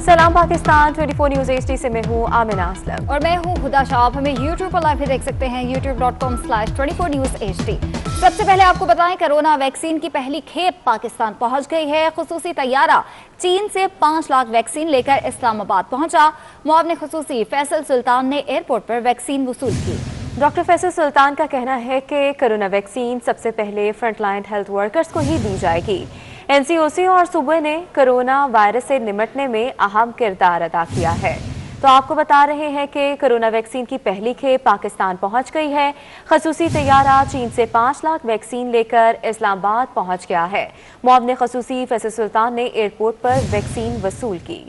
सलाम Pakistan 24 news HD से मैं हूँ आमिना असलम और मैं हूँ हुदा शाह। आप हमें YouTube पर लाइव भी देख सकते हैं youtube.com/24 News HD। सबसे पहले आपको बताएं, कोरोना वैक्सीन की पहली खेप पाकिस्तान पहुंच गई है। खुसूसी तैयारा चीन से 5 लाख वैक्सीन लेकर इस्लामाबाद पहुंचा। मुआविन खुसूसी फैसल सुल्तान ने एयरपोर्ट पर वैक्सीन वसूल की। डॉक्टर फैसल सुल्तान का कहना है कि कोरोना वैक्सीन सबसे पहले फ्रंटलाइन हेल्थ वर्कर्स को ही दी जाएगी। NCOC और सूबे ने कोरोना वायरस से निपटने में अहम किरदार अदा किया है। तो आपको बता रहे हैं कि कोरोना वैक्सीन की पहली खेप पाकिस्तान पहुंच गई है। खसूसी तैयारा चीन से 5 लाख वैक्सीन लेकर इस्लामाबाद पहुंच गया है। मुआविन खसूसी फैसल सुल्तान ने एयरपोर्ट पर वैक्सीन वसूल की।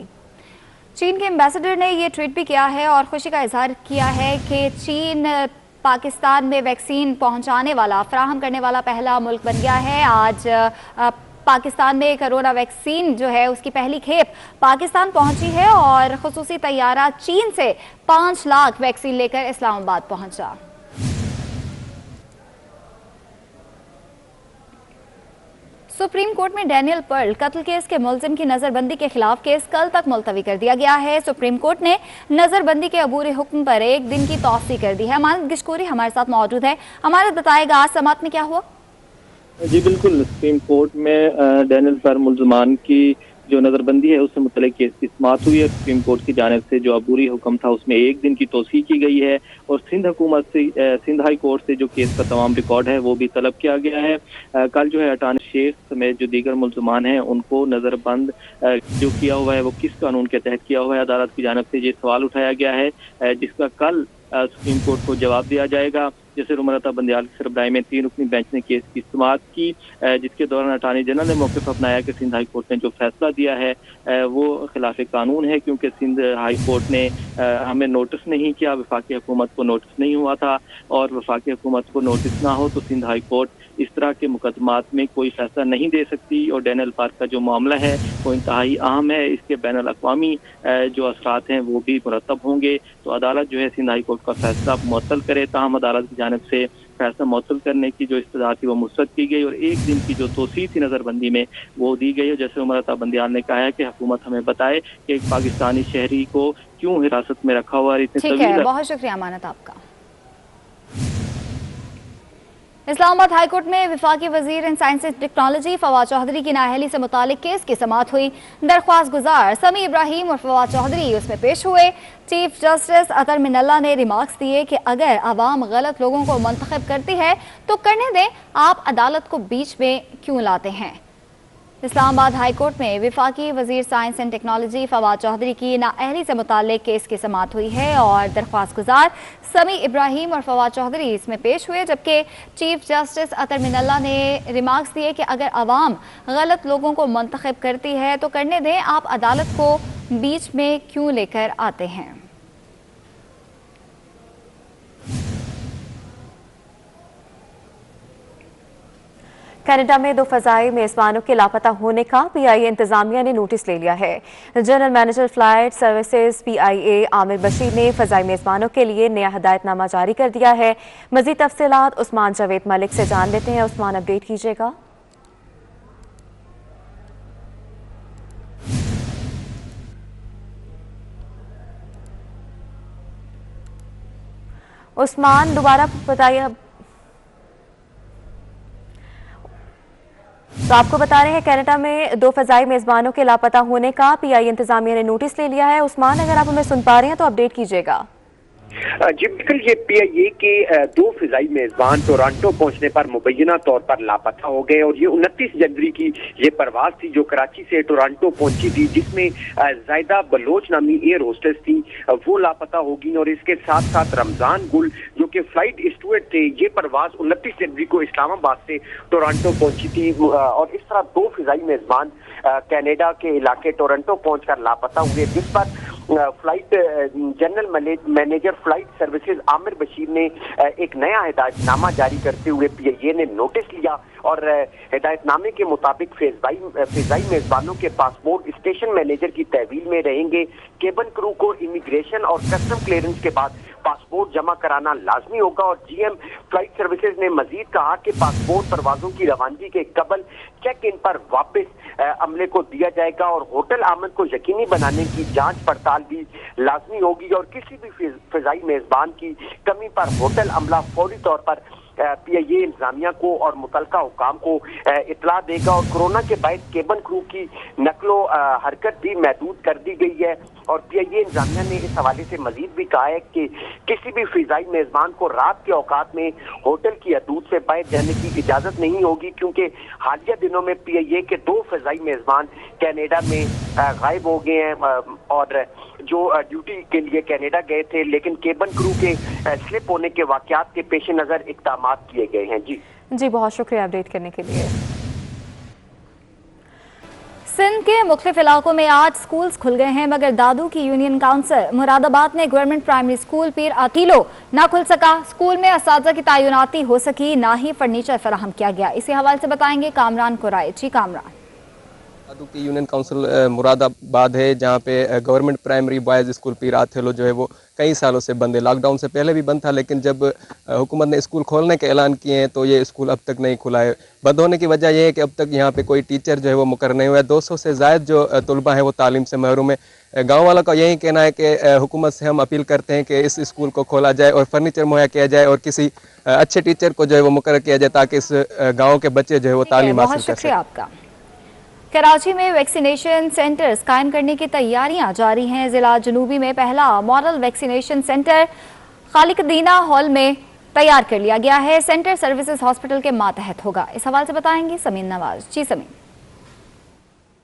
चीन के एम्बेसडर ने ये ट्वीट भी किया है और खुशी का इजहार किया है कि चीन पाकिस्तान में वैक्सीन पहुंचाने वाला, फराहम करने वाला पहला मुल्क बन गया है। आज पाकिस्तान में कोरोना वैक्सीन जो है उसकी पहली खेप पाकिस्तान पहुंची है और खुसूसी तैयारा चीन से 5 लाख वैक्सीन लेकर इस्लामाबाद पहुंचा। सुप्रीम कोर्ट में डैनियल पर्ल कत्ल केस के मुलजिम की नजरबंदी के खिलाफ केस कल तक मुलतवी कर दिया गया है। सुप्रीम कोर्ट ने नजरबंदी के अबूरी हुक्म पर 1 दिन की तौसी कर दी है। अमानत गिशकोरी हमारे साथ मौजूद है। अमानत बताएगा आज समाअत में क्या हुआ? जी बिल्कुल, सुप्रीम कोर्ट में डैनियल पर्ल मुलजमान की जो नज़रबंदी है उससे मुतल्लिक केस की समाअत हुई है। सुप्रीम कोर्ट की जानिब से जो अबूरी हुक्म था उसमें 1 दिन की तोसी की गई है और सिंध हुकूमत से सिंध हाई कोर्ट से जो केस का तमाम रिकॉर्ड है वो भी तलब किया गया है। कल जो है अटानी शेख समेत जो दीगर मुलजमान हैं उनको नज़रबंद जो किया हुआ है वो किस कानून के तहत किया हुआ है, अदालत की जानिब से ये सवाल उठाया गया है जिसका कल सुप्रीम कोर्ट को जवाब दिया जाएगा। जैसे रुमरता बंदियाल की सरबराही में 3 रुकनी बेंच ने केस की समाअत की, जिसके दौरान अटार्नी जनरल ने मौक़िफ़ अपनाया कि सिंध हाई कोर्ट ने जो फैसला दिया है वो खिलाफ कानून है, क्योंकि सिंध हाई कोर्ट ने हमें नोटिस नहीं किया, वफाकी हुकूमत को नोटिस नहीं हुआ था और वफाकी हुकूमत को नोटिस ना हो तो सिंध हाई कोर्ट इस तरह के मुकदमात में कोई फैसला नहीं दे सकती। और डैनियल पर्ल का जो मामला है वो इंतहाई अहम है, इसके बैनुल अक़वामी जो असरात हैं वो भी मुरतब होंगे। तो अदालत जो है सिंध हाई कोर्ट का फैसला मुअत्तल करे, ताहम अदालत की जानिब से फैसला मुअत्तल करने की जो इस्तदा थी वो मुस्तरद की गई और 1 दिन की जो तोसी थी नज़रबंदी में वो दी गई है। जैसे उमरता बंदियाल ने कहा है कि हुकूमत हमें बताए कि एक पाकिस्तानी शहरी को क्यों हिरासत में रखा हुआ है। ठीक है, बहुत शुक्रिया अमानत आपका। इस्लामाबाद हाई कोर्ट में वफाकी वजीर in science and technology Fawad Chaudhry की नाअहली से मुतालिक केस की समाअत हुई। दरख्वास्त गुजार समी इब्राहिम और फवाद चौधरी उसमें पेश हुए। चीफ जस्टिस अतर मिनल्ला ने रिमार्क्स दिए कि अगर आवाम गलत लोगों को मुंतखब करती है तो करने दें, आप अदालत को बीच में क्यों लाते हैं। इस्लामाबाद हाई कोर्ट में वफाकी वजीर science and technology Fawad Chaudhry की नाअहली से मुताल्लिक केस की समाअत हुई है और दरख्वास्त गुजार समी इब्राहिम और फवाद चौधरी इसमें पेश हुए, जबकि चीफ जस्टिस अतर मिनल्ला ने रिमार्क्स दिए कि अगर आवाम गलत लोगों को मुंतखब करती है तो करने दें, आप अदालत को बीच में क्यों लेकर आते हैं। कनाडा में 2 फ़ज़ाई मेज़बानों के लापता होने का PIA इंतज़ामिया ने नोटिस ले लिया है। General manager flight services PIA Aamir Bashir ने फ़ज़ाई मेज़बानों के लिए नया हदायतनामा जारी कर दिया है। मज़ीद तफ़सीलात उस्मान जावेद मलिक से जान लेते हैं। उस्मान, अपडेट कीजिएगा। उस्मान, दोबारा बताइए। तो आपको बता रहे हैं कनाडा में 2 फ़ज़ाई मेज़बानों के लापता होने का PIA इंतज़ामिया ने नोटिस ले लिया है। उस्मान, अगर आप हमें सुन पा रहे हैं तो अपडेट कीजिएगा। जी बिल्कुल, ये PIA के 2 फ़िज़ाई मेज़बान टोरंटो पहुंचने पर मुबैना तौर पर लापता हो गए और ये 29 जनवरी की ये परवाज थी जो कराची से टोरंटो पहुंची थी, जिसमें जायदा बलोच नामी एयर होस्टेस थी, वो लापता होगी। और इसके साथ साथ रमजान गुल जो कि फ्लाइट स्टूवर्ड थे, ये परवाज 29 जनवरी को इस्लामाबाद से टोरंटो पहुंची थी। और इस तरह 2 फ़िज़ाई मेज़बान कनाडा के इलाके टोरंटो पहुंचकर लापता हुए, जिस पर flight general manager flight services Aamir Bashir ने एक नया हिदायतनामा जारी करते हुए PIA ने नोटिस लिया और हिदायतनामे के मुताबिक फिजाई मेजबानों के पासपोर्ट स्टेशन मैनेजर की तहवील में रहेंगे। केबिन क्रू को इमिग्रेशन और कस्टम क्लियरेंस के बाद पासपोर्ट जमा कराना लाजमी होगा और GM फ्लाइट सर्विसेज ने मजीद कहा कि पासपोर्ट परवाजों की रवानगी के कबल चेक इन पर वापस अमले को दिया जाएगा और होटल आमद को यकीनी बनाने की जांच पड़ताल भी लाजमी होगी और किसी भी फिजाई मेजबान की कमी पर होटल अमला फौरी तौर पर PIA इंतजामिया को और मुतलका हुकाम को इतला देगा और कोरोना के बाद केबिन क्रू की नकलो हरकत भी महदूद कर दी गई है और PIA इंतजामिया ने इस हवाले से मजीद भी कहा है कि किसी भी फिजाई मेजबान को रात के औकात में होटल की हदूद से बाहर जाने की इजाजत नहीं होगी क्योंकि हालिया दिनों में PIA के 2 फिजाई मेजबान कनाडा में गायब हो गए हैं और जो ड्यूटी के लिए कनाडा गए थे लेकिन केबिन क्रू के स्लिप होने के वाकयात के पेश नज़र इक़दामात किए गए हैं। जी बहुत शुक्रिया अपडेट करने के लिए। सिंध के मुख्तलिफ इलाकों में आज स्कूल्स खुल गए हैं मगर दादू की यूनियन काउंसिल मुरादाबाद में गवर्नमेंट प्राइमरी स्कूल पीर आतीलो ना खुल सका। स्कूल में असातिज़ा की तैनाती हो सकी ना ही फर्नीचर फराहम किया गया। इसी हवाले से बताएंगे कामरान कुराए। जी कामरान। दादू की यूनियन काउंसिल मुरादाबाद है जहाँ पे गवर्नमेंट प्राइमरी बॉयज़ स्कूल पीर आथेलो जो है वो कई सालों से बंद है। लॉकडाउन से पहले भी बंद था लेकिन जब हुकूमत ने स्कूल खोलने के ऐलान किए हैं तो ये स्कूल अब तक नहीं खुला है। बंद होने की वजह यह है कि अब तक यहाँ पे कोई टीचर जो है वो मुकर्रर नहीं हुआ है। 200 से ज़ायद जो तलबा हैं वो तालीम से महरूम है। गाँव वालों का यही कहना है कि हुकूमत से हम अपील करते हैं कि इस स्कूल को खोला जाए और फर्नीचर मुहैया किया जाए और किसी अच्छे टीचर को जो है वो मुकर्रर किया जाए ताकि इस गाँव के बच्चे जो है वो तालीम हासिल कर सकें। आपका कराची में वैक्सीनेशन सेंटर्स कायम करने की तैयारियां जारी हैं। जिला जनूबी में पहला मॉडल वैक्सीनेशन सेंटर खालिकदीना हॉल में तैयार कर लिया गया है। सेंटर सर्विसेज हॉस्पिटल के मातहत होगा। इस हवाले से बताएंगे समीन नवाज। जी समीन।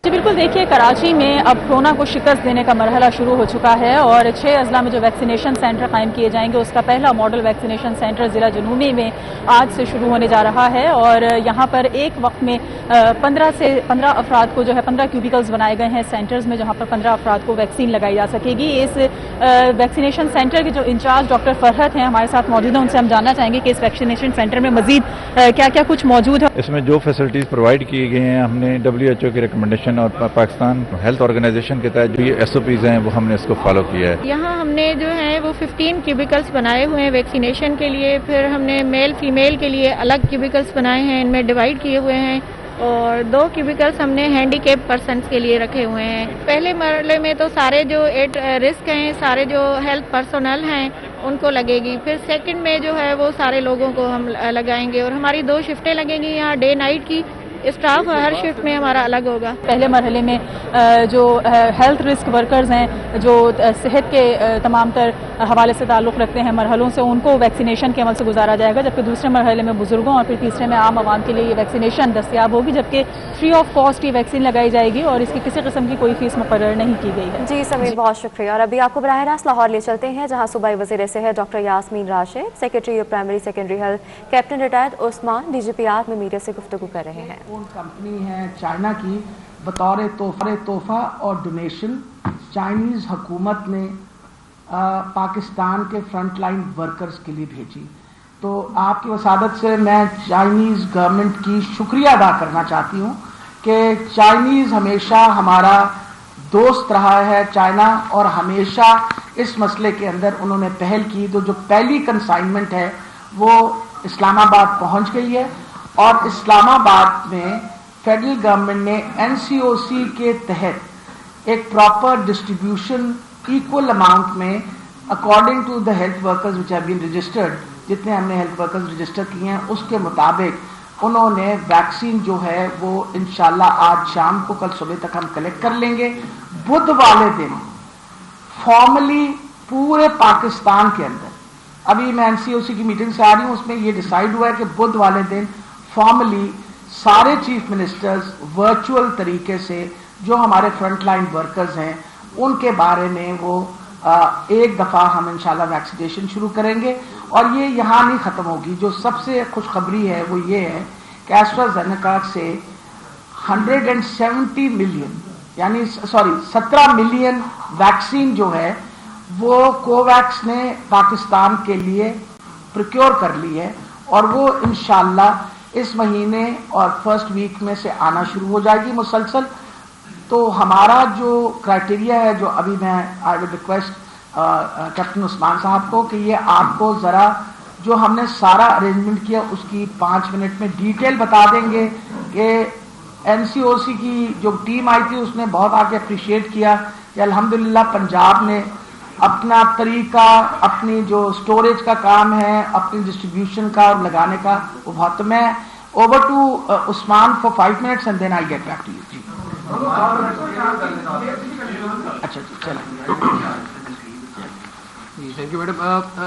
जी बिल्कुल, देखिए कराची में अब कोरोना को शिकस्त देने का मरहला शुरू हो चुका है और 6 अजला में जो वैक्सीनेशन सेंटर कायम किए जाएंगे उसका पहला मॉडल वैक्सीनेशन सेंटर जिला जनूबी में आज से शुरू होने जा रहा है और यहाँ पर एक वक्त में 15 अफराद को जो है 15 क्यूबिकल्स बनाए गए हैं सेंटर्स में जहाँ पर 15 अफराद को वैक्सीन लगाई जा सकेगी। इस वैक्सीनेशन सेंटर के जो इंचार्ज डॉक्टर फरहत हैं हमारे साथ मौजूद हैं, उनसे हम जानना चाहेंगे कि इस वैक्सीनेशन सेंटर में मजीद क्या क्या कुछ मौजूद है। इसमें जो फैसिलिटीज प्रोवाइड की गई हैं हमने WHO की रिकमेंडेशन और पाकिस्तान हेल्थ ऑर्गेनाइजेशन के तहत जो ये SOPs हैं वो हमने इसको फॉलो किया है। यहाँ हमने जो है वो 15 क्यूबिकल्स बनाए हुए हैं वैक्सीनेशन के लिए, फिर हमने मेल फीमेल के लिए अलग क्यूबिकल्स बनाए हैं, इनमें डिवाइड किए हुए हैं और 2 क्यूबिकल्स हमने हैंडीकेप पर्सन्स के लिए रखे हुए हैं। पहले मरहले में तो सारे जो एट रिस्क हैं, सारे जो हेल्थ पर्सोनल हैं उनको लगेगी, फिर सेकंड में जो है वो सारे लोगों को हम लगाएंगे और हमारी 2 शिफ्टें लगेंगी यहाँ डे नाइट की। स्टाफ हर शिफ्ट में हमारा अलग होगा। पहले मरहले में जो हेल्थ रिस्क वर्कर्स हैं जो सेहत के तमाम तर हवाले से ताल्लुक़ रखते हैं मरहलों से उनको वैक्सीनेशन के अमल से गुजारा जाएगा, जबकि दूसरे मरहले में बुजुर्गों और फिर तीसरे में आम आवाम के लिए ये वैक्सीनेशन दस्तियाब होगी, जबकि फ्री ऑफ कॉस्ट ये वैक्सीन लगाई जाएगी और इसकी किसी किस्म की कोई फीस मुकर्रर नहीं की गई है। जी समीर, बहुत शुक्रिया। और अभी आपको बराह रास्त लाहौर ले चलते हैं जहाँ सूबाई वज़ीर सेहत doctor Yasmin Rashid, secretary of primary secondary health captain retired Usman DGPR में मीडिया से गुफ्तगू कर रहे हैं। कंपनी है चाइना की बतौर तोहफा और डोनेशन चाइनीज़ हुकूमत ने पाकिस्तान के फ्रंट लाइन वर्कर्स के लिए भेजी। तो आपकी वसादत से मैं चाइनीज़ गवर्नमेंट की शुक्रिया अदा करना चाहती हूँ कि चाइनीज़ हमेशा हमारा दोस्त रहा है चाइना और हमेशा इस मसले के अंदर उन्होंने पहल की। तो जो पहली कंसाइनमेंट है वो इस्लामाबाद पहुँच गई है और इस्लामाबाद में फेडरल गवर्नमेंट ने NCOC के तहत एक प्रॉपर डिस्ट्रीब्यूशन इक्वल अमाउंट में according to the health workers which have been registered, जितने हमने हेल्थ वर्कर्स रजिस्टर किए हैं उसके मुताबिक उन्होंने वैक्सीन जो है वो इंशाल्लाह आज शाम को, कल सुबह तक हम कलेक्ट कर लेंगे। बुध वाले दिन फॉर्मली पूरे पाकिस्तान के अंदर, अभी मैं NCOC की मीटिंग से आ रही हूँ, उसमें ये डिसाइड हुआ है कि बुध वाले दिन फॉर्मली सारे चीफ मिनिस्टर्स वर्चुअल तरीके से जो हमारे फ्रंट लाइन वर्कर्स हैं उनके बारे में वो एक दफ़ा हम इंशाल्लाह वैक्सीनेशन शुरू करेंगे और ये यहाँ नहीं ख़त्म होगी। जो सबसे खुशखबरी है वो ये है कि एस्ट्राजेनेका से 170 मिलियन यानी 17 मिलियन वैक्सीन जो है वो कोवैक्स ने पाकिस्तान के लिए प्रोक्योर कर ली है और वो इंशाल्लाह इस महीने और फर्स्ट वीक में से आना शुरू हो जाएगी मुसलसल। तो हमारा जो क्राइटेरिया है, जो अभी मैं I would request captain Usman साहब को कि ये आपको ज़रा जो हमने सारा अरेंजमेंट किया उसकी 5 मिनट में डिटेल बता देंगे कि एनसीओसी की जो टीम आई थी उसने बहुत आगे अप्रिशिएट किया कि अल्हम्दुलिल्लाह पंजाब ने अपना तरीका, अपनी जो स्टोरेज का काम है, अपनी डिस्ट्रीब्यूशन का और लगाने का वो बहुत। तो मैं over to Usman for 5 minutes and then I get back to you. जी अच्छा जी चलो। Thank you madam.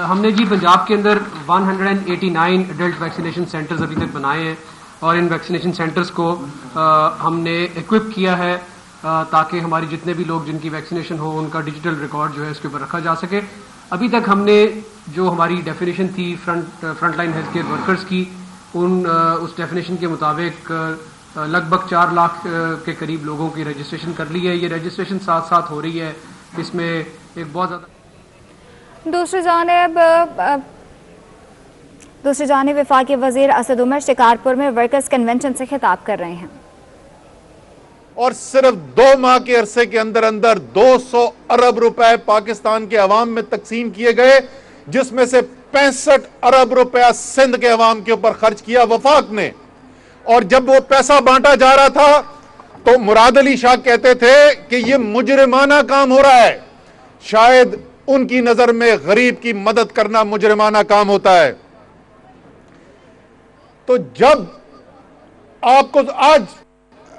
हमने जी पंजाब के अंदर 189 एडल्ट वैक्सीनेशन सेंटर्स अभी तक बनाए हैं और इन वैक्सीनेशन सेंटर्स को हमने इक्विप किया है ताकि हमारी जितने भी लोग जिनकी वैक्सीनेशन हो उनका डिजिटल रिकॉर्ड जो है इसके ऊपर रखा जा सके। अभी तक हमने जो हमारी डेफिनेशन थी front line health care workers की, उस डेफिनेशन के मुताबिक लगभग 4 लाख के करीब लोगों की रजिस्ट्रेशन कर ली है। ये रजिस्ट्रेशन साथ साथ हो रही है, इसमें एक बहुत ज़्यादा। दूसरी जानिब वफाकी वजीर असद उमर शिकारपुर में वर्कर्स कन्वेंशन से खिताब कर रहे हैं और सिर्फ 2 माह के अरसे के अंदर अंदर 200 अरब रुपए पाकिस्तान के अवाम में तकसीम किए गए, जिसमें से 65 अरब रुपया सिंध के अवाम के ऊपर खर्च किया वफाक ने। और जब वो पैसा बांटा जा रहा था तो मुराद अली शाह कहते थे कि ये मुजरिमाना काम हो रहा है। शायद उनकी नजर में गरीब की मदद करना मुजरिमाना काम होता है। तो जब आपको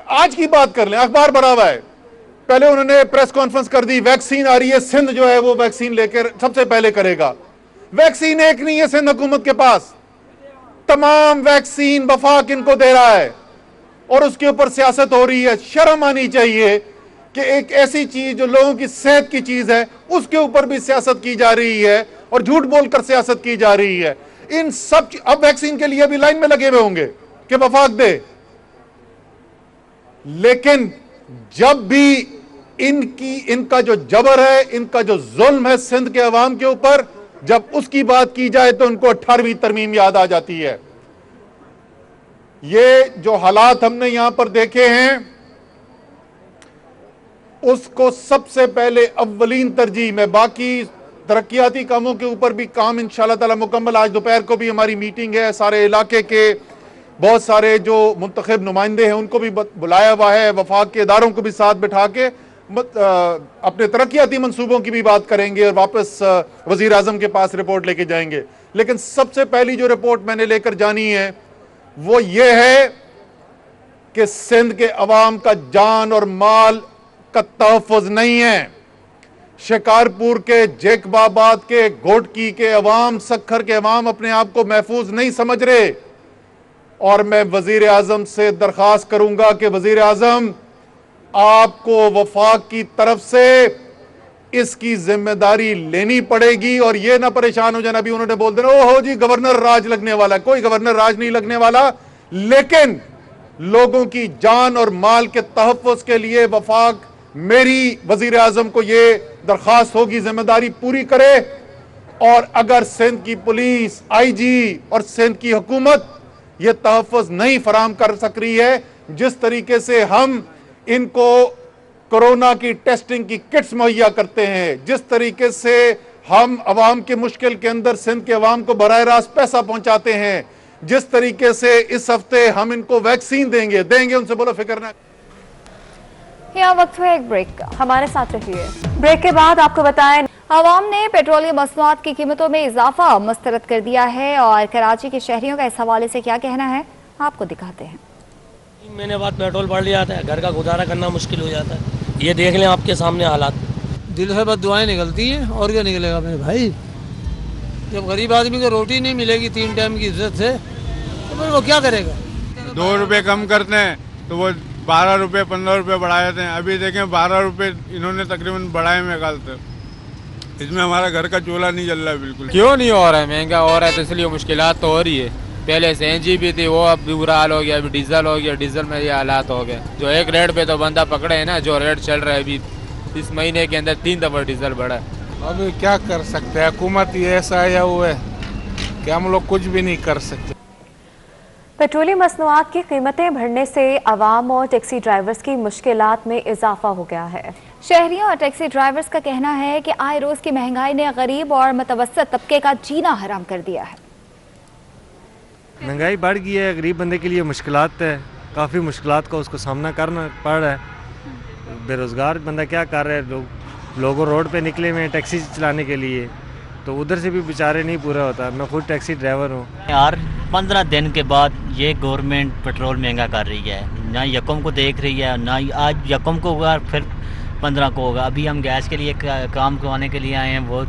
आज की बात कर लें, अखबार भरा हुआ है, पहले उन्होंने प्रेस कॉन्फ्रेंस कर दी, वैक्सीन आ रही है, सिंध जो है वो वैक्सीन लेकर सबसे पहले करेगा। वैक्सीन एक नहीं है सिंध हुकूमत के पास, तमाम वैक्सीन वफाक इनको दे रहा है और उसके ऊपर सियासत हो रही है। शर्म आनी चाहिए कि एक ऐसी चीज जो लोगों की सेहत की चीज है उसके ऊपर भी सियासत की जा रही है और झूठ बोलकर सियासत की जा रही है। इन सब अब वैक्सीन के लिए भी लाइन में लगे हुए होंगे कि वफाक दे, लेकिन जब भी इनका जो जबर है, इनका जो जुल्म है सिंध के अवाम के ऊपर, जब उसकी बात की जाए तो उनको 18वीं तरमीम याद आ जाती है। ये जो हालात हमने यहां पर देखे हैं उसको सबसे पहले अव्वलीन तरजीह में, बाकी तरक्याती कामों के ऊपर भी काम इंशाअल्लाह ताला मुकम्मल। आज दोपहर को भी हमारी मीटिंग है, सारे इलाके के बहुत सारे जो मुंतखब नुमाइंदे हैं उनको भी बुलाया हुआ है, वफाक के इदारों को भी साथ बिठा के अपने तरक्याती मंसूबों की भी बात करेंगे और वापस वजीर आजम के पास रिपोर्ट लेके जाएंगे। लेकिन सबसे पहली जो रिपोर्ट मैंने लेकर जानी है वो ये है कि सिंध के अवाम का जान और माल का तहफ़्फ़ुज़ नहीं है। शिकारपुर के, जेकबाबाद के, घोटकी के अवाम, सखर के अवाम अपने आप को महफूज नहीं समझ रहे। और मैं वजीर आजम से दरख्वास्त करूंगा कि वजीर आजम आपको वफाक की तरफ से इसकी जिम्मेदारी लेनी पड़ेगी और ये ना परेशान हो जाना। अभी उन्होंने बोल देना ओहो जी गवर्नर राज लगने वाला, कोई गवर्नर राज नहीं लगने वाला, लेकिन लोगों की जान और माल के तहफ़्फ़ुज़ के लिए वफाक, मेरी वजीर आजम को ये दरख्वास्त होगी जिम्मेदारी पूरी करे। और अगर सिंध की पुलिस, आईजी और सिंध की हुकूमत ये तहफ़्फ़ुज़ नहीं फराम कर सक रही है, जिस तरीके से हम इनको कोरोना की टेस्टिंग की किट्स मुहैया करते हैं, जिस तरीके से हम अवाम के मुश्किल के अंदर सिंध के अवाम को बराह रास्त पैसा पहुंचाते हैं, जिस तरीके से इस हफ्ते हम इनको वैक्सीन देंगे, उनसे बोलो फिक्र ना। यहाँ वक्त हुआ एक ब्रेक का, हमारे साथ रहिए। ब्रेक के बाद आपको बताएं, अवाम ने पेट्रोलियम मसनूआत की कीमतों में इजाफा मुस्तरद कर दिया है और कराची के शहरियों का इस हवाले से क्या कहना है आपको दिखाते हैं। 3 महीने बाद पेट्रोल बढ़ जाता है, घर का गुजारा करना मुश्किल हो जाता है। ये देख लें आपके सामने हालात। दिल से बस दुआएं निकलती हैं और क्या निकलेगा मेरे भाई। जब गरीब आदमी को रोटी नहीं मिलेगी 3 टाइम की इज्जत से तो फिर वो क्या करेगा। 2 रुपये कम करते हैं तो वो 12 रुपये 15 रुपये बढ़ा देते हैं। अभी देखें 12 रुपये इन्होंने तकरीबन बढ़ाए में कल तक। इसमें हमारा घर का चूल्हा नहीं जल रहा है बिल्कुल। क्यों नहीं हो रहा है? महंगा हो रहा है तो इसलिए मुश्किलात तो हो रही है। पहले CNG भी थी, वो अब भी बुरा हाल हो गया, अभी डीजल हो गया, डीजल में ये हालात हो गए। जो एक रेट पे तो बंदा पकड़े है ना, जो रेट चल रहा है अभी इस महीने के अंदर 3 दफा डीजल बढ़ा है। अभी क्या कर सकते हैं, हुकूमत ही ऐसा आया हुआ है कि हम लोग कुछ भी नहीं कर सकते। पेट्रोलियम मसनूआत की कीमतें बढ़ने से आवाम और टैक्सी ड्राइवर्स की मुश्किलात में इजाफा हो गया है। शहरियों और टैक्सी ड्राइवर्स का कहना है कि आए रोज की महंगाई ने गरीब और मुतवस्सित तबके का जीना हराम कर दिया है। महंगाई बढ़ गई है, गरीब बंदे के लिए मुश्किलात है, काफ़ी मुश्किलात का उसको सामना करना पड़ रहा है। बेरोज़गार बंदा क्या कर रहा है, लोगों रोड पे निकले हुए हैं टैक्सी चलाने के लिए, तो उधर से भी बेचारे नहीं पूरा होता। मैं खुद टैक्सी ड्राइवर हूँ। यार 15 दिन के बाद ये गवर्नमेंट पेट्रोल महंगा कर रही है, ना यकम को देख रही है, ना आज यकम को होगा फिर 15 को होगा। अभी हम गैस के लिए काम करवाने के लिए आए हैं, वो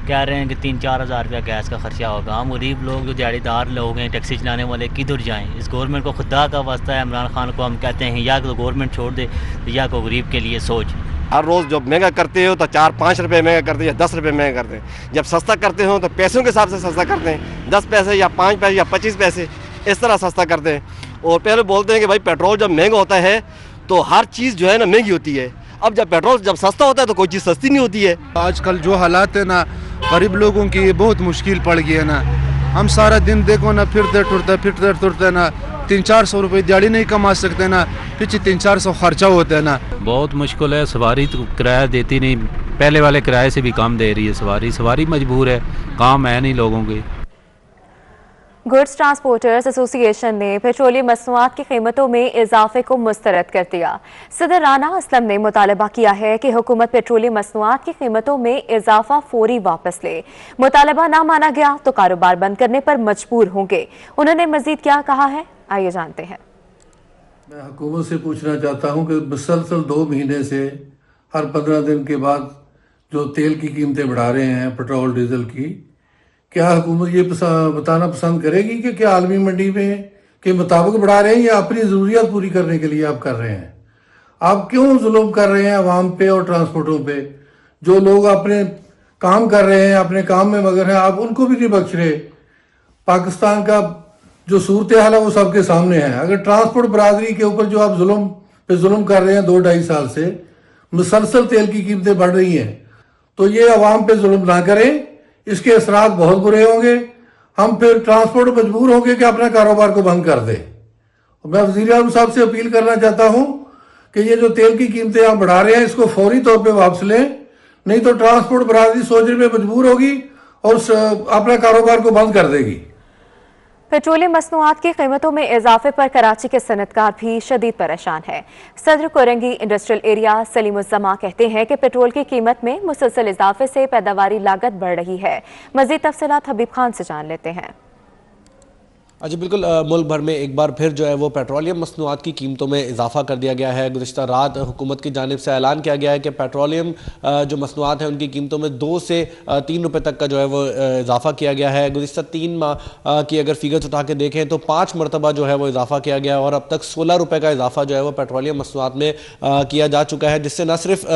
कह रहे हैं कि 3-4 हज़ार रुपया गैस का खर्चा होगा। हम गरीब लोग जो दिहाड़ीदार लोग हैं, टैक्सी चलाने वाले, किधर जाएं? इस गवर्नमेंट को खुदा का वास्ता है, इमरान खान को हम कहते हैं या तो गवर्नमेंट छोड़ दे या को गरीब के लिए सोच। हर रोज़ जब महंगा करते हो तो 4-5 रुपये महंगा करते हैं या 10 रुपये महंगा करते हैं। जब सस्ता करते हो तो पैसों के हिसाब से सस्ता करते हैं, 10 पैसे या 5 पैसे या 25 पैसे इस तरह सस्ता करते हैं। और पहले बोलते हैं कि भाई पेट्रोल जब महंगा होता है तो हर चीज़ जो है ना महंगी होती है। अब जब पेट्रोल जब सस्ता होता है तो कोई चीज़ सस्ती नहीं होती है। आजकल जो हालात है ना गरीब लोगों की, ये बहुत मुश्किल पड़ गई है ना। हम सारा दिन देखो ना फिरते टुरते ना 300-400 रुपये दिहाड़ी नहीं कमा सकते ना, पीछे 300-400 खर्चा होता है ना। बहुत मुश्किल है, सवारी तो किराया देती नहीं, पहले वाले किराए से भी कम दे रही है सवारी मजबूर है, काम है नहीं लोगों के। गुड्स ट्रांसपोर्टर्स एसोसिएशन ने पेट्रोलियम मसनूआत की कीमतों में इजाफे को मुस्तरद कर दिया। सदर राना असलम ने मुतालबा किया है कि हुकूमत पेट्रोलियम मसनूआत की कीमतों में इजाफा फौरी वापस ले। मुतालबा ना माना गया तो कारोबार बंद करने पर मजबूर होंगे। उन्होंने मजीद क्या कहा है, आइए जानते हैं। मैं हुकूमत से पूछना चाहता हूँ कि मुसलसल 2 महीने से हर 15 दिन के बाद जो तेल की कीमतें बढ़ा रहे हैं, पेट्रोल डीजल की, क्या हुकूमत ये बताना पसंद करेगी कि क्या आलमी मंडी में के मुताबिक बढ़ा रहे हैं या अपनी ज़रूरियात पूरी करने के लिए आप कर रहे हैं? आप क्यों जुल्म कर रहे हैं आवाम पे और ट्रांसपोर्टों पे? जो लोग अपने काम कर रहे हैं, अपने काम में मगर हैं, आप उनको भी नहीं बख्श रहे। पाकिस्तान का जो सूरत हाल है वो सबके सामने है। अगर ट्रांसपोर्ट बरादरी के ऊपर जो आप जुल्म कर रहे हैं 2-2.5 साल से, मुसलसल तेल की कीमतें बढ़ रही हैं, तो ये आवाम पे जुल्म ना करें, इसके असरात बहुत बुरे होंगे। हम फिर ट्रांसपोर्ट मजबूर होंगे कि अपना कारोबार को बंद कर दे। मैं वज़ीर आज़म साहब से अपील करना चाहता हूँ कि ये जो तेल की कीमतें आप बढ़ा रहे हैं इसको फौरी तौर पे वापस लें, नहीं तो ट्रांसपोर्ट बरादरी सोचने में मजबूर होगी और अपना कारोबार को बंद कर देगी। पेट्रोलियम मसनूआत की कीमतों में इजाफे पर कराची के सनतकार भी शदीद परेशान है। सदर कोरंगी इंडस्ट्रियल एरिया सलीमुज़्ज़मा कहते हैं कि पेट्रोल की कीमत में मुसलसल इजाफे से पैदावारी लागत बढ़ रही है। मज़ीद तफसीलात हबीब खान से जान लेते हैं। जी बिल्कुल, मुल्क भर में एक बार फिर जो है वो पेट्रोलियम मसनूआत की कीमतों में इजाफा कर दिया गया है। गुज़िश्ता रात हुकूमत की जानिब से ऐलान किया गया है कि पेट्रोलियम जो मसनूआत हैं उनकी कीमतों में 2 से 3 रुपये तक का जो है वो इजाफा किया गया है। गुज़िश्ता 3 माह की अगर फिगर्स उठा के देखें तो 5 मरतबा जो है वो इजाफा किया गया और अब तक 16 रुपये का इजाफा जो है वो पेट्रोलियम मसनूआत में किया जा चुका है, जिससे न सिर्फ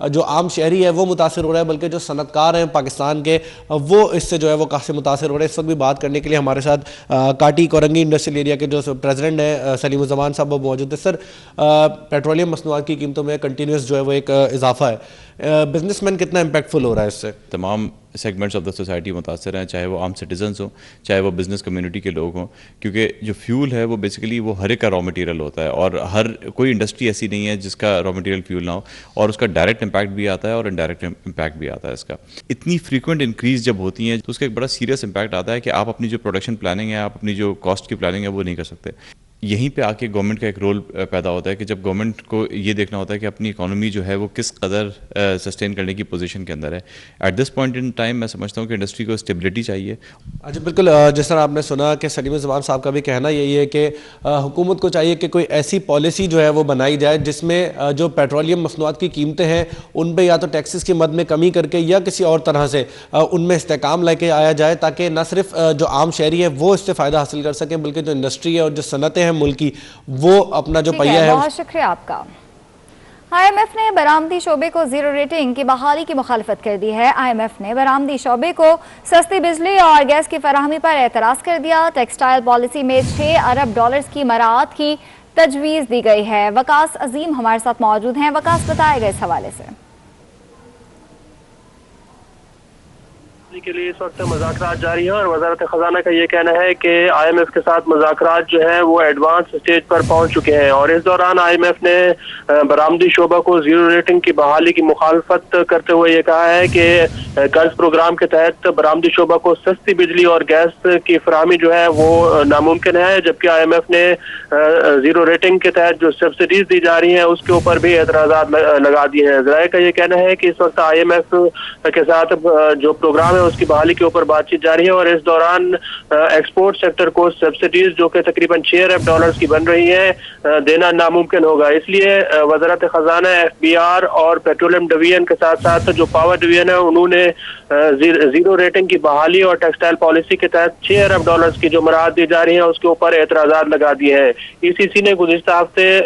जो आम शहरी है वो मुतासर हो रहा है बल्कि जो सनतकार हैं पाकिस्तान के वो इससे जो है वो काफ़ी मुतासर हो रहे हैं। इस वक्त भी बात करने के लिए हमारे साथ काटी कोरंगी इंडस्ट्रियल एरिया के जो प्रेसिडेंट हैं सलीमुज़्ज़मान साहब वो मौजूद है। सर, पेट्रोलियम मसनूआत की कीमतों में कंटिन्यूस जो है वो एक इजाफा है, बिजनेसमैन कितना इम्पैक्टफुल हो रहा है इससे? तमाम सेगमेंट्स ऑफ द सोसाइटी मुतासर हैं, चाहे वो आम सिटीजन्स हों, चाहे वो बिज़नेस कम्युनिटी के लोग हों, क्योंकि जो फ्यूल है वो बेसिकली वो हर एक का रॉ मटेरियल होता है और हर कोई इंडस्ट्री ऐसी नहीं है जिसका रॉ मटेरियल फ्यूल ना हो, और उसका डायरेक्ट इम्पैक्ट भी आता है और इनडायरेक्ट इम्पैक्ट भी आता है। इसका इतनी फ्रीक्वेंट इंक्रीज़ जब होती हैं तो उसका एक बड़ा सीरियस इम्पैक्ट आता है कि आप अपनी जो प्रोडक्शन प्लानिंग है, आप अपनी जो कॉस्ट की प्लानिंग है वो नहीं कर सकते। यहीं पे आके गवर्नमेंट का एक रोल पैदा होता है कि जब गवर्नमेंट को ये देखना होता है कि अपनी इकोनॉमी जो है वो किस कदर सस्टेन करने की पोजीशन के अंदर है। At this point in time मैं समझता हूँ कि इंडस्ट्री को स्टेबिलिटी चाहिए। अच्छा बिल्कुल, जिस तरह आपने सुना कि सलीमुज़्ज़मान साहब का भी कहना यही है कि हुकूमत को चाहिए कि कोई ऐसी पॉलिसी जो है वो बनाई जाए जिसमें जो पेट्रोलियम मसनूआत की कीमतें हैं उन पर या तो टैक्सेस की मद में कमी करके या किसी और तरह से उनमें इस्तेहकाम लेके आया जाए, ताकि न सिर्फ जो आम शहरी है वो इससे फ़ायदा हासिल कर सकें बल्कि जो इंडस्ट्री है और जो सनतें हैं मुल्क की वो अपना जो पहिया है। बहुत शुक्रिया आपका। IMF ने बरामदी शोबे को जीरो रेटिंग की बहाली की मुखालफत कर दी है। IMF ने बरामदी शोबे को सस्ती बिजली और गैस की फराहमी पर एतराज़ कर दिया। टेक्सटाइल पॉलिसी में $6 अरब की मराहत की तजवीज़ दी गई है। वकास अजीम हमारे साथ मौजूद हैं। वकास, बताएगा इस हवाले से। के लिए इस वक्त मुज़ाकरात जारी है और वज़ारत ख़ज़ाना का ये कहना है कि IMF के साथ मुज़ाकरात जो है वो एडवांस स्टेज पर पहुंच चुके हैं और इस दौरान IMF ने बरामदी शोबा को जीरो रेटिंग की बहाली की मुखालफत करते हुए ये कहा है कि कर्ज प्रोग्राम के तहत बरामदी शोबा को सस्ती बिजली और गैस की फराहमी जो है वो नामुमकिन है, जबकि IMF ने जीरो रेटिंग के तहत जो सब्सिडीज दी जा रही हैं उसके ऊपर भी एतराज़ात लगा दिए हैं। ज़राए का ये कहना है कि इस वक्त IMF के साथ जो प्रोग्राम है उसकी बहाली के ऊपर बातचीत जारी है और इस दौरान एक्सपोर्ट सेक्टर को सब्सिडीज जो कि तकरीबन $6 अरब की बन रही हैं देना नामुमकिन होगा। इसलिए वज़ारत ख़ज़ाना, FBR और पेट्रोलियम डिवीजन के साथ साथ जो पावर डिवीजन है उन्होंने जीरो रेटिंग की बहाली और टेक्सटाइल पॉलिसी के तहत $6 अरब की जो मराहत दी जा रही है उसके ऊपर एतराज़ात लगा दिए हैं। ECC ने गुज़िश्ता हफ्ते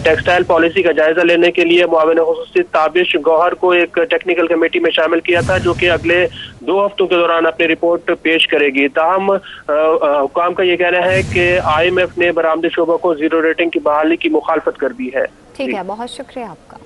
टेक्सटाइल पॉलिसी का जायजा लेने के लिए मुआविन खुसूसी ताबिश गौहर को एक टेक्निकल कमेटी में शामिल किया था जो कि अगले 2 हफ्तों के दौरान अपनी रिपोर्ट पेश करेगी। ताहम हुक्काम का ये कहना है कि IMF ने बरामदी शोबा को जीरो रेटिंग की बहाली की मुखालफत कर दी है। ठीक है, बहुत शुक्रिया आपका।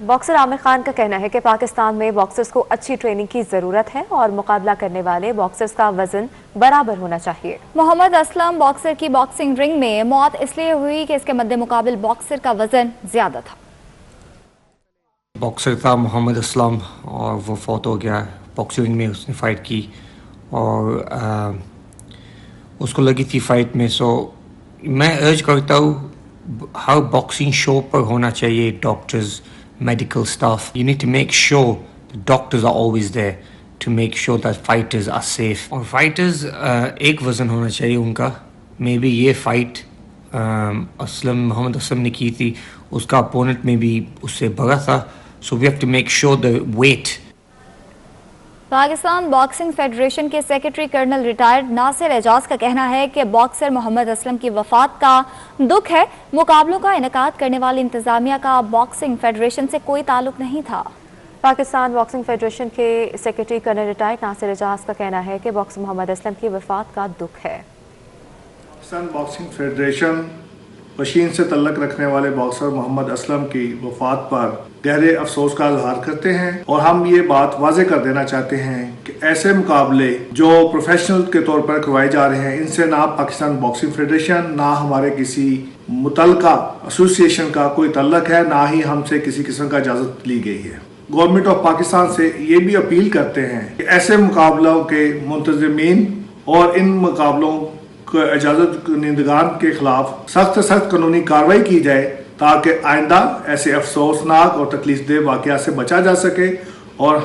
बॉक्सर आमिर खान का कहना है कि पाकिस्तान में बॉक्सर्स को अच्छी ट्रेनिंग की ज़रूरत है और मुकाबला करने वाले बॉक्सर्स का वजन बराबर होना चाहिए। मोहम्मद असलम बॉक्सर की बॉक्सिंग रिंग में मौत इसलिए हुई कि इसके मद्दे मुकाबिल बॉक्सर का वजन ज्यादा था। बॉक्सर था मोहम्मद असलम और वो फौत हो गया बॉक्सिंग में, उसने फ़ाइट की और उसको लगी थी फ़ाइट में। सो मैं अर्ज करता हूँ हर बॉक्सिंग शो पर होना चाहिए doctors, medical staff. You need to make sure the doctors are always there to make sure that fighters are safe. और fighters एक वज़न होना चाहिए उनका। मे बी ये फाइट मोहम्मद असलम ने की थी, उसका अपोनेंट में भी उससे बड़ा था। So we have to make sure the weight. Pakistan boxing federation के secretary colonel retired Nasir Ejaz का कहना है कि बॉक्सर मोहम्मद असलम की वफात का दुख है। मुकाबलों का इनेकाद करने वाली इंतजामिया का बॉक्सिंग फेडरेशन से कोई ताल्लुक नहीं था। पाकिस्तान बॉक्सिंग फेडरेशन के secretary colonel retired Nasir Ejaz का कहना है कि बॉक्सर मोहम्मद असलम की वफात का दुख है। पाकिस्तान बॉक्सिंग फेडरेशन मशीन से तल्लक रखने वाले बॉक्सर मोहम्मद असलम की वफात पर गहरे अफसोस का इजहार करते हैं और हम ये बात वाजे कर देना चाहते हैं कि ऐसे मुकाबले जो प्रोफेशनल के तौर पर करवाए जा रहे हैं इनसे ना पाकिस्तान बॉक्सिंग फेडरेशन ना हमारे किसी मुतलका एसोसिएशन का कोई तल्लक है, ना ही हमसे किसी किस्म का इजाज़त ली गई है। गवर्नमेंट ऑफ पाकिस्तान से ये भी अपील करते हैं कि ऐसे मुकाबलों के मुंतज़मीन और इन मुकाबलों इजाज़त निंदगान के खिलाफ सख्त कानूनी कार्रवाई की जाए ताकि आइंदा ऐसे अफसोसनाक और तकलीफदेह वाक़यात से बचा जा सके। और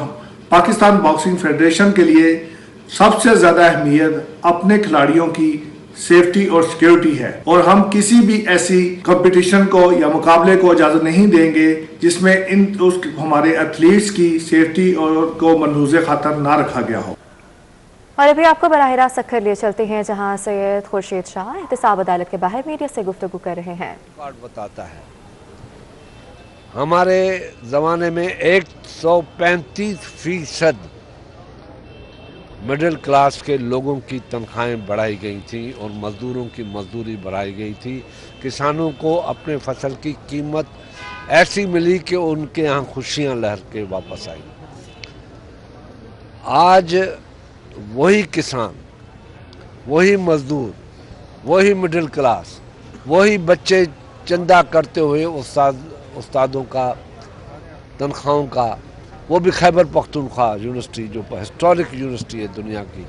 पाकिस्तान बॉक्सिंग फेडरेशन के लिए सबसे ज़्यादा अहमियत अपने खिलाड़ियों की सेफ्टी और सिक्योरिटी है और हम किसी भी ऐसी कंपटीशन को या मुकाबले को इजाज़त नहीं देंगे जिसमें हमारे एथलीट्स की सेफ्टी और को मनहूज़ खातर ना रखा गया हो। और अभी आपको बराह रास्त सक्खर लिए चलते हैं जहां सैयद खुर्शीद शाह एहतसाब अदालत के बाहर मीडिया से गुफ्तगू कर रहे हैं। बताता है हमारे ज़माने में 135% मिडिल क्लास के लोगों की तनख्वाहें बढ़ाई गई थी और मज़दूरों की मजदूरी बढ़ाई गई थी। किसानों को अपने फसल की कीमत ऐसी मिली कि उनके यहाँ खुशियाँ लहर के वापस आई। आज वही किसान, वही मजदूर, वही मिडिल क्लास, वही बच्चे चंदा करते हुए उस्तादों का तनख्वाहों का, वो भी खैबर पख्तूनख्वा यूनिवर्सिटी जो हिस्टोरिक यूनिवर्सिटी है दुनिया की,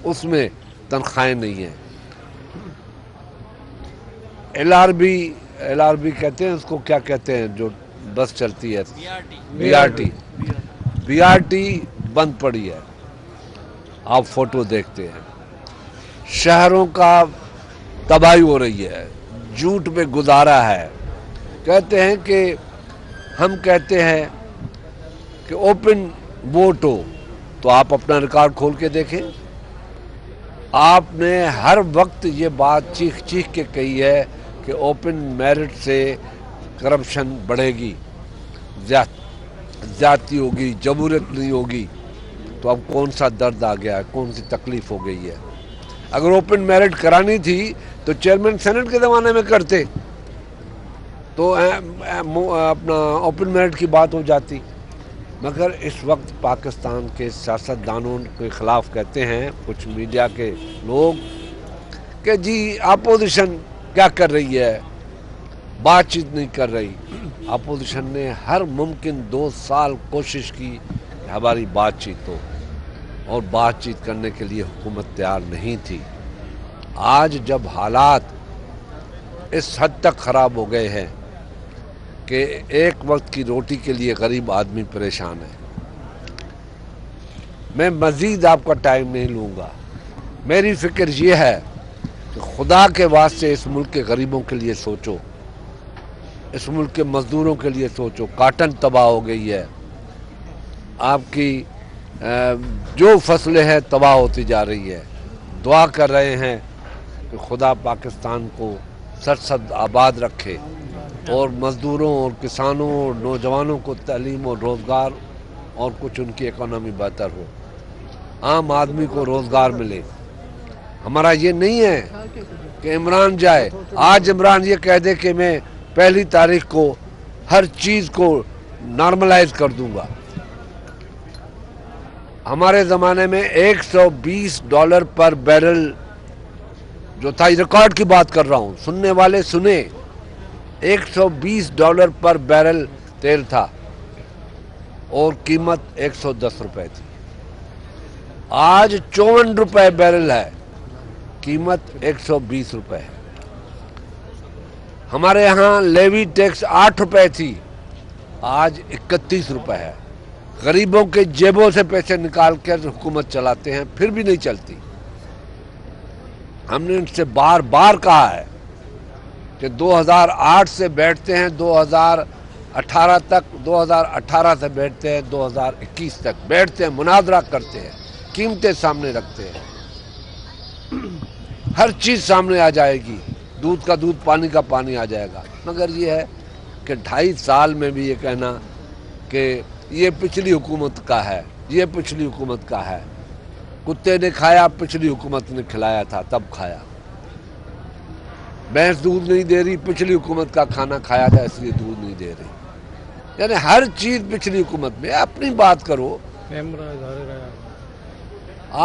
उसमें तनख्वाहें नहीं हैं। LRB कहते हैं उसको, क्या कहते हैं जो बस चलती है, BRT बंद पड़ी है। आप फोटो देखते हैं, शहरों का तबाही हो रही है, झूठ में गुजारा है। कहते हैं कि हम कहते हैं कि ओपन वोट हो, तो आप अपना रिकॉर्ड खोल के देखें। आपने हर वक्त ये बात चीख चीख के कही है کہ اوپن میرٹ سے کرپشن بڑھے گی, زیادتی ہوگی, جمہوریت نہیں ہوگی, تو اب کون سا درد آ گیا ہے, کون سی تکلیف ہو گئی ہے. اگر اوپن میرٹ کرانی تھی تو چیئرمین سینٹ کے زمانے میں کرتے تو اپنا اوپن میرٹ کی بات ہو جاتی. مگر اس وقت پاکستان کے سیاستدانوں کے خلاف کہتے ہیں کچھ میڈیا کے لوگ کہ جی اپوزیشن کیا کر رہی ہے, بات چیت نہیں کر رہی. اپوزیشن نے ہر ممکن 2 سال کوشش کی کہ ہماری بات چیت ہو, اور بات چیت کرنے کے لیے حکومت تیار نہیں تھی. آج جب حالات اس حد تک خراب ہو گئے ہیں کہ ایک وقت کی روٹی کے لیے غریب آدمی پریشان ہے, میں مزید آپ کا ٹائم نہیں لوں گا. میری فکر یہ ہے کہ خدا کے واسطے اس ملک کے غریبوں کے لیے سوچو, اس ملک کے مزدوروں کے لیے سوچو. کاٹن تباہ ہو گئی ہے, آپ کی جو فصلیں ہیں تباہ ہوتی جا رہی ہے. دعا کر رہے ہیں کہ خدا پاکستان کو سرسبز آباد رکھے, اور مزدوروں اور کسانوں اور نوجوانوں کو تعلیم اور روزگار اور کچھ ان کی اکانومی بہتر ہو, عام آدمی کو روزگار ملے. ہمارا یہ نہیں ہے کہ عمران جائے, آج عمران یہ کہہ دے کہ میں 1 تاریخ کو ہر چیز کو نارملائز کر دوں گا. ہمارے زمانے میں $120 پر بیرل جو تھا, ریکارڈ کی بات کر رہا ہوں, سننے والے سنیں, $120 پر بیرل تیل تھا اور قیمت $110 تھی. آج $54 بیرل ہے, قیمت $120 ہے. ہمارے ہاں لیوی ٹیکس $8 تھی, آج $31 ہے. غریبوں کے جیبوں سے پیسے نکال کر حکومت چلاتے ہیں, پھر بھی نہیں چلتی. ہم نے ان سے بار بار کہا ہے کہ 2008 سے بیٹھتے ہیں 2018 تک, 2018 سے بیٹھتے ہیں 2021 تک بیٹھتے ہیں, مناظرہ کرتے ہیں, قیمتیں سامنے رکھتے ہیں, ہر چیز سامنے آ جائے گی, دودھ کا دودھ, پانی کا پانی آ جائے گا. مگر یہ ہے کہ 2.5 سال میں بھی یہ کہنا کہ یہ پچھلی حکومت کا ہے, یہ پچھلی حکومت کا ہے. کتے نے کھایا, پچھلی حکومت نے کھلایا تھا تب کھایا. بھینس دودھ نہیں دے رہی, پچھلی حکومت کا کھانا کھایا تھا اس لیے دودھ نہیں دے رہی. یعنی ہر چیز پچھلی حکومت میں. اپنی بات کرو.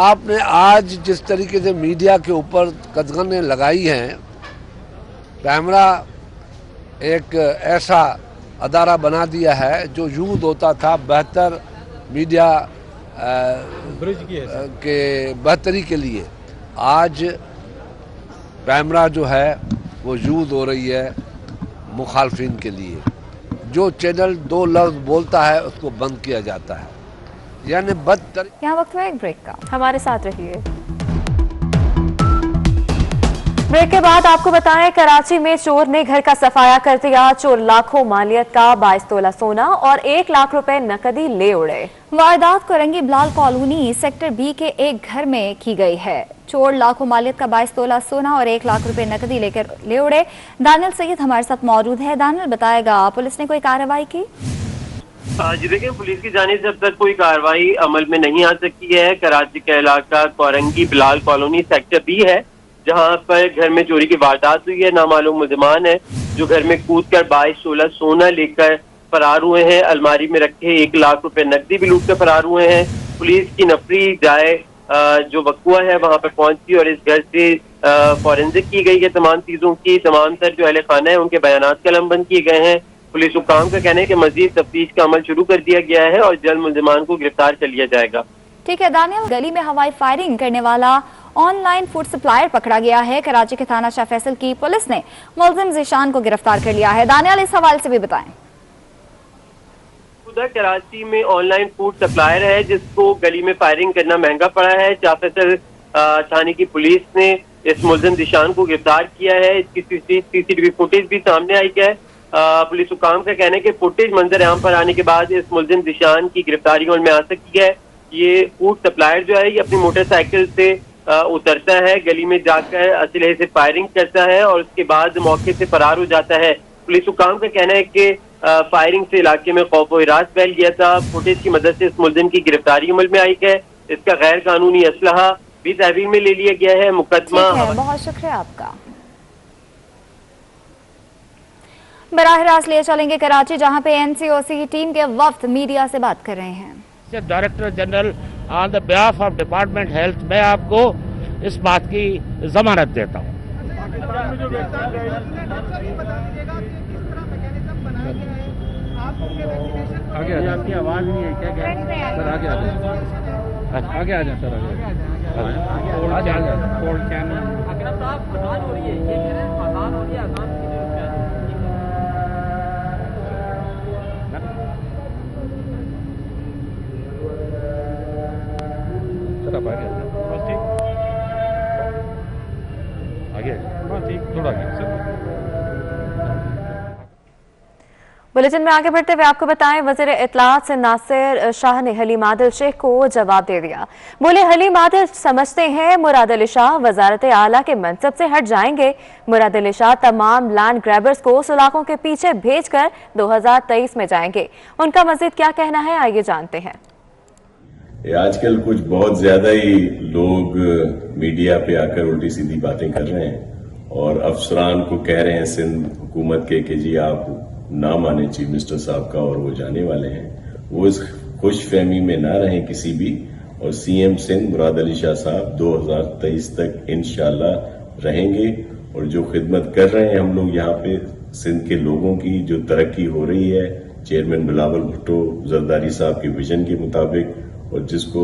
آپ نے آج جس طریقے سے میڈیا کے اوپر قدغنیں لگائی ہیں, کیمرہ ایک ایسا ادارہ بنا دیا ہے جو یوز ہوتا تھا بہتر میڈیا کے بہتری کے لیے. آج کیمرہ جو ہے وہ یوز ہو رہی ہے مخالفین کے لیے. جو چینل 2 لفظ بولتا ہے اس کو بند کیا جاتا ہے. یعنی بدتر. یہاں وقت ہے ایک بریک کا, ہمارے ساتھ رہیے. بریک کے بعد آپ کو بتائیں, کراچی میں چور نے گھر کا صفایا کر دیا. چور لاکھوں مالیت کا 22 تولہ سونا اور 1 لاکھ روپے نقدی لے اڑے. واردات کورنگی بلال کالونی سیکٹر بی کے ایک گھر میں کی گئی ہے. چور لاکھوں مالیت کا 22 تولہ سونا اور 1 لاکھ روپے نقدی لے اڑے. دانیل سید ہمارے ساتھ موجود ہے. دانیل بتائے گا, پولیس نے کوئی کارروائی کی؟ جی دیکھیں, پولیس کی جانب سے اب تک کوئی کارروائی عمل میں نہیں آ سکی ہے. کراچی کا علاقہ کورنگی بلال کالونی سیکٹر بی ہے, جہاں پر گھر میں چوری کی واردات ہوئی ہے. نامعلوم ملزمان ہیں جو گھر میں کود کر 22 تولہ سونا لے کر فرار ہوئے ہیں. الماری میں رکھے 1 لاکھ روپے نقدی بھی لوٹ کر فرار ہوئے ہیں. پولیس کی نفری جائے جو وقوع ہے وہاں پر پہنچی اور اس گھر سے فورینزک کی گئی ہے تمام چیزوں کی. تمام تر جو اہل خانہ ہیں ان کے بیانات قلم بند کیے گئے ہیں. پولیس حکام کا کہنا ہے کہ مزید تفتیش کا عمل شروع کر دیا گیا ہے اور جلد ملزمان کو گرفتار کر لیا جائے گا. ٹھیک ہے دانیال, گلی میں ہوائی فائرنگ کرنے والا آن لائن فوڈ سپلائر پکڑا گیا ہے. کراچی کے تھانہ شاہ فیصل کی پولیس نے ملزم ذیشان کو گرفتار کر لیا ہے. دانیال, اس حوالے سے بھی بتائیں. کراچی میں آن لائن فوڈ سپلائر ہے جس کو گلی میں فائرنگ کرنا مہنگا پڑا ہے. شاہ فیصل تھانے کی پولیس نے اس ملزم ذیشان کو گرفتار کیا ہے. اس کی سی ٹی وی فوٹیج بھی سامنے آئی ہے. پولیس حکام کا کہنا ہے کہ فوٹیج منظر عام پر آنے کے بعد اس ملزم ذیشان کی گرفتاری عمل میں آ سکی ہے. یہ فوڈ سپلائر جو ہے یہ اپنی موٹر سائیکل سے उतरता है, गली में जाकर असलहे से फायरिंग करता है और उसके बाद मौके से फरार हो जाता है। पुलिस हुकाम का कहना है कि फायरिंग से इलाके में खौफ व हिरास फैल गया था। फुटेज की मदद से इस मुलजिम की गिरफ्तारी अमल में आई है। इसका गैर कानूनी असलहा भी तहवील में ले लिया गया है। मुकदमा बहुत शुक्रिया आपका। बराह रास्त ले चलेंगे कराची, जहां पे एनसीओसी की टीम के वफ्द मीडिया से बात कर रहे हैं। Director general on the behalf of department health, मैं आपको इस बात की जमानत देता हूँ। आपकी आवाज नहीं है, क्या कह रहे हैं सर? आगे आ जाए, आगे आ जाए सर, आगे आ जाए। कोल्ड कैन हो रही है, ये कह रहे हैं आसान हो रही है, आसान सर। आप आगे बस ठीक, आगे बस ठीक, थोड़ा आगे सर। बुलेटिन में आगे बढ़ते हुए आपको बताएं, वज़ीर इत्तलात नासिर शाह ने हलीम आदिल शेख को जवाब दे दिया। बोले, हलीम आदिल समझते हैं मुराद अली शाह वजारत आला के मनसब से हट जाएंगे। मुराद अली शाह तमाम लैंड ग्रैबर्स को सलाखों के पीछे भेजकर 2023 में जाएंगे। उनका मजीद क्या कहना है, आइए जानते हैं। आजकल कुछ बहुत ज्यादा ही लोग मीडिया पे आकर उल्टी सीधी बातें कर रहे हैं और अफसरान को कह रहे हैं सिंध हुकूमत के कि जी आप ना माने चीफ मिनिस्टर साहब का और वो जाने वाले हैं। वो इस खुश फहमी में ना रहें किसी भी, और सीएम सिंध मुराद अली शाह साहब 2023 तक इंशाल्लाह रहेंगे। और जो खिदमत कर रहे हैं हम लोग यहाँ पे सिंध के लोगों की, जो तरक्की हो रही है चेयरमैन बिलावल भुट्टो जरदारी साहब के विजन के मुताबिक, और जिसको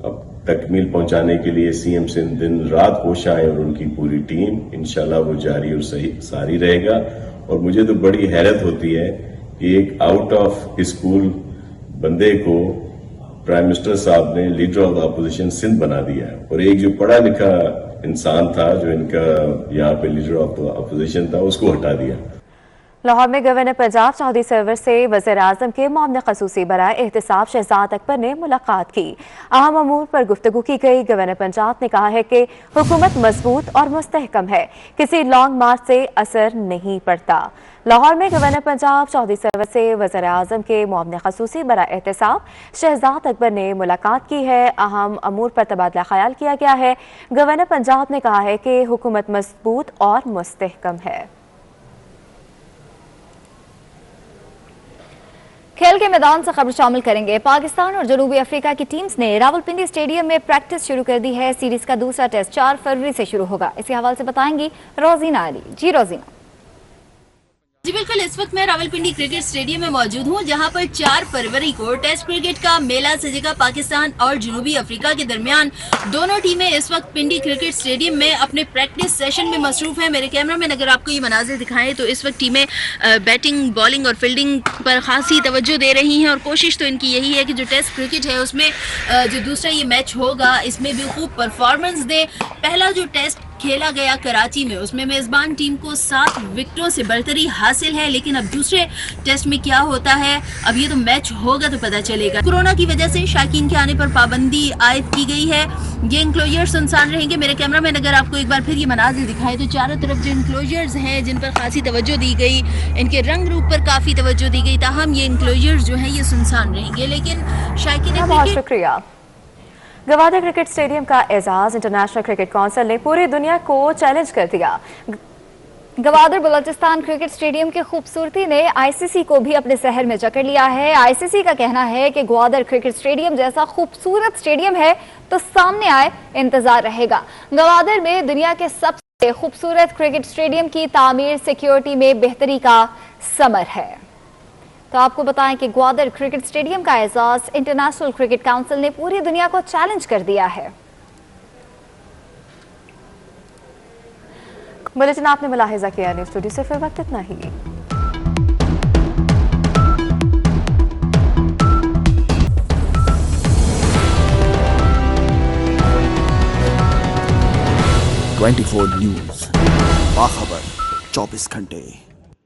अब तकमील पहुंचाने के लिए सीएम सिंध दिन रात कोशिश है और उनकी पूरी टीम, इंशाल्लाह वो जारी और सही सारी रहेगा। और मुझे तो बड़ी हैरत होती है कि एक आउट ऑफ स्कूल बंदे को प्राइम मिनिस्टर साहब ने leader of the opposition Sindh बना दिया है, और एक जो पढ़ा लिखा इंसान था जो इनका यहाँ पे लीडर ऑफ द अपोजिशन था, उसको हटा दिया। लाहौर में गवर्नर पंजाब चौधरी सरवर से वज़ीर आज़म के मामले खसूसी बराए एहतसाब शहजाद अकबर ने मुलाकात की। अहम अमूर पर गुफ्तगू की गई। गवर्नर पंजाब ने कहा है कि हुकूमत मजबूत और मुस्तहकम है, किसी लॉन्ग मार्च से असर नहीं पड़ता। लाहौर में गवर्नर पंजाब चौधरी सरवर से वज़ीर आज़म के मामले खसूसी बराए एहतसाब शहजाद अकबर ने मुलाकात की है। अहम अमूर पर तबादला ख्याल किया गया है। गवर्नर पंजाब ने कहा है कि हुकूमत मजबूत और मुस्तहकम है। खेल के मैदान से खबर शामिल करेंगे। पाकिस्तान और जनूबी अफ्रीका की टीम्स ने रावलपिंडी स्टेडियम में प्रैक्टिस शुरू कर दी है। सीरीज का दूसरा टेस्ट 4 फरवरी से शुरू होगा। इसी हवाले से बताएंगी रोजीना अली। जी रोजीना। जी बिल्कुल, इस वक्त मैं रावलपिंडी क्रिकेट स्टेडियम में मौजूद हूं, जहां पर 4 फरवरी को टेस्ट क्रिकेट का मेला सजेगा। पाकिस्तान और जनूबी अफ्रीका के दरमियान दोनों टीमें इस वक्त पिंडी क्रिकेट स्टेडियम में अपने प्रैक्टिस सेशन में मसरूफ हैं। मेरे कैमरा में अगर आपको ये मनाजिर दिखाएं तो इस वक्त टीमें बैटिंग, बॉलिंग और फील्डिंग पर खासी तवज्जो दे रही हैं, और कोशिश तो इनकी यही है कि जो टेस्ट क्रिकेट है उसमें जो दूसरा ये मैच होगा इसमें भी खूब परफॉर्मेंस दे। पहला जो टेस्ट खेला गया कराची में, उसमें मेजबान टीम को 7 विकेटों से बढ़तरी हासिल है, लेकिन अब दूसरे टेस्ट में क्या होता है, अब ये तो मैच होगा तो पता चलेगा। कोरोना की वजह से शायकीन के आने पर पाबंदी आयद की गई है। ये इंक्लोजर सुनसान रहेंगे। मेरे कैमरा मैन अगर आपको एक बार फिर ये मनाजिर दिखाए तो चारों तरफ जो इंक्लोजर्स हैं जिन पर खासी तवज्जो दी गई, इनके रंग रूप पर काफी तवज्जो दी गई, ताहम ये इंक्लोजर्स जो है ये सुनसान रहेंगे। लेकिन शायकीन, बहुत शुक्रिया। गवादर क्रिकेट स्टेडियम का एजाज इंटरनेशनल क्रिकेट काउंसिल ने पूरी दुनिया को चैलेंज कर दिया। गवादर बलोचिस्तान क्रिकेट स्टेडियम की खूबसूरती ने आईसीसी को भी अपने शहर में जकड़ लिया है। आईसीसी का कहना है कि ग्वादर क्रिकेट स्टेडियम जैसा खूबसूरत स्टेडियम है तो सामने आए, इंतजार रहेगा। गवादर में दुनिया के सबसे खूबसूरत क्रिकेट स्टेडियम की तामीर सिक्योरिटी में बेहतरी का समर है। तो आपको बताएं कि ग्वादर क्रिकेट स्टेडियम का एजाज इंटरनेशनल क्रिकेट काउंसिल ने पूरी दुनिया को चैलेंज कर दिया है। बुलेटिन आपने मुलाहिजा किया। न्यूज़ स्टूडियो से फिर वक्त इतना ही। न्यूज़ बाखबर 24 घंटे।